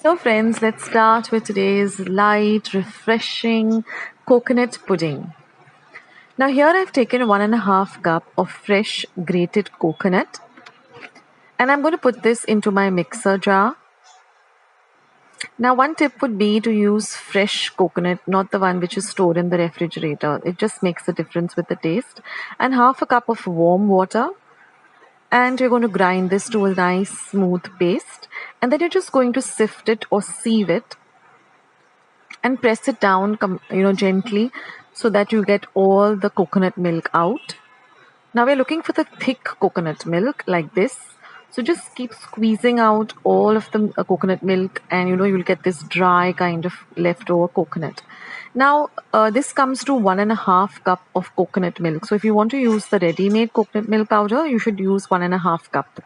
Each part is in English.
So friends, let's start with today's light, refreshing coconut pudding. Now here I've taken 1.5 cup of fresh grated coconut and I'm going to put this into my mixer jar. Now one tip would be to use fresh coconut, not the one which is stored in the refrigerator. It just makes a difference with the taste. And 1/2 cup of warm water. And you're going to grind this to a nice smooth paste. And then you're just going to sift it or sieve it and press it down gently so that you get all the coconut milk out. Now we're looking for the thick coconut milk like this. So just keep squeezing out all of the coconut milk and you'll get this dry kind of leftover coconut. Now this comes to 1.5 cup of coconut milk. So if you want to use the ready-made coconut milk powder, you should use 1.5 cup.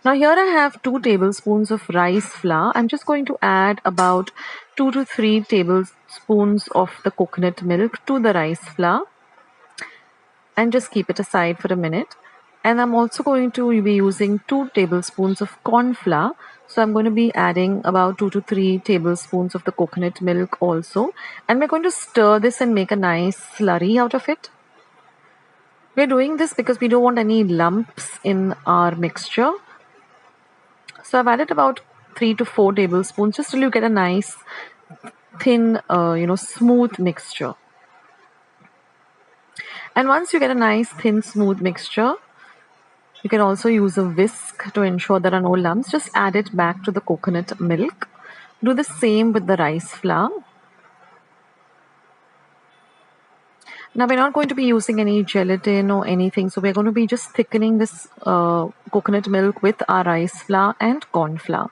Now here I have 2 tablespoons of rice flour. I'm just going to add about 2 to 3 tablespoons of the coconut milk to the rice flour and just keep it aside for a minute. And I'm also going to be using 2 tablespoons of corn flour. So I'm going to be adding about 2 to 3 tablespoons of the coconut milk also. And we're going to stir this and make a nice slurry out of it. We're doing this because we don't want any lumps in our mixture. So I've added about 3 to 4 tablespoons just till you get a nice thin, smooth mixture. And once you get a nice thin smooth mixture, you can also use a whisk to ensure there are no lumps. Just add it back to the coconut milk. Do the same with the rice flour. Now we're not going to be using any gelatin or anything. So we're going to be just thickening this coconut milk with our rice flour and corn flour.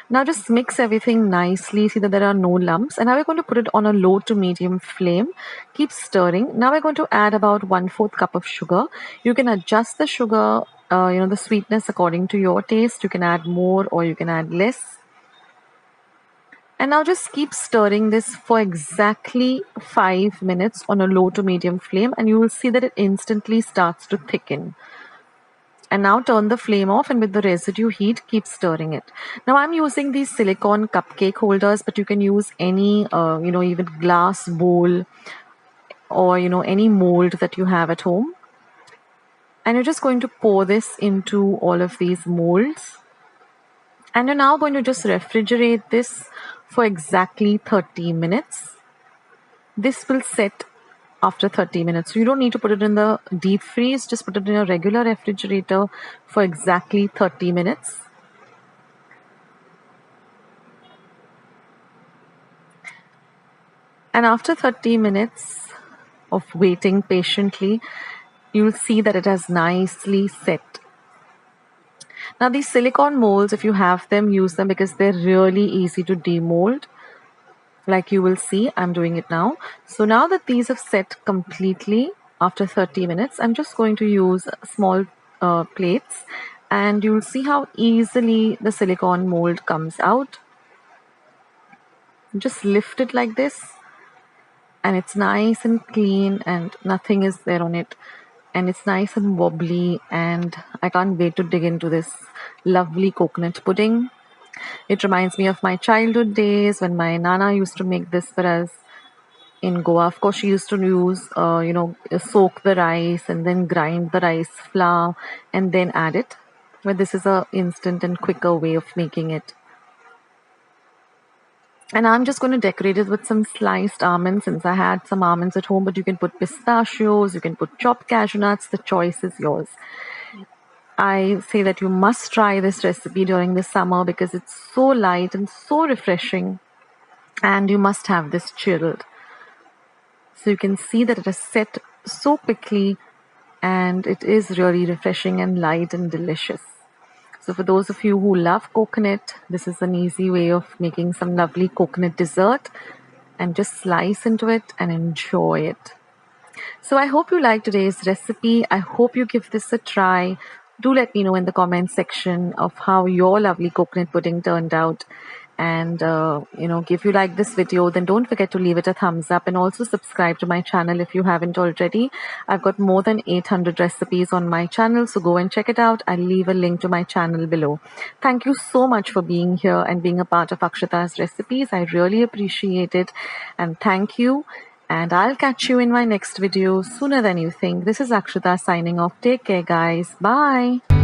Now just mix everything nicely, see that there are no lumps, and now we're going to put it on a low to medium flame. Keep stirring. Now we're going to add about 1/4 cup of sugar. You can adjust the sugar, the sweetness according to your taste. You can add more or you can add less. And now just keep stirring this for exactly 5 minutes on a low to medium flame, and you will see that it instantly starts to thicken. And now turn the flame off, and with the residue heat, keep stirring it. Now I'm using these silicone cupcake holders, but you can use any, even glass bowl or, any mold that you have at home. And you're just going to pour this into all of these molds. And you're now going to just refrigerate this for exactly 30 minutes. This will set after 30 minutes. So you don't need to put it in the deep freeze. Just put it in a regular refrigerator for exactly 30 minutes. And after 30 minutes of waiting patiently, you'll see that it has nicely set. Now these silicone molds, if you have them, use them because they're really easy to demold. Like you will see, I'm doing it now. So now that these have set completely after 30 minutes, I'm just going to use small plates, and you'll see how easily the silicone mold comes out. Just lift it like this, and it's nice and clean and nothing is there on it. And it's nice and wobbly, and I can't wait to dig into this lovely coconut pudding. It reminds me of my childhood days when my Nana used to make this for us in Goa. Of course, she used to use, soak the rice and then grind the rice flour and then add it. But this is an instant and quicker way of making it. And I'm just going to decorate it with some sliced almonds since I had some almonds at home. But you can put pistachios, you can put chopped cashew nuts. The choice is yours. I say that you must try this recipe during the summer because it's so light and so refreshing, and you must have this chilled. So you can see that it is set so quickly, and it is really refreshing and light and delicious. So for those of you who love coconut, this is an easy way of making some lovely coconut dessert, and just slice into it and enjoy it. So I hope you liked today's recipe. I hope you give this a try. Do let me know in the comment section of how your lovely coconut pudding turned out. And if you like this video, then don't forget to leave it a thumbs up, and also subscribe to my channel if you haven't already. I've got more than 800 recipes on my channel, so go and check it out. I'll leave a link to my channel below. Thank you so much for being here and being a part of Akshita's recipes. I really appreciate it, and thank you. And I'll catch you in my next video sooner than you think. This is Akshita signing off. Take care, guys. Bye.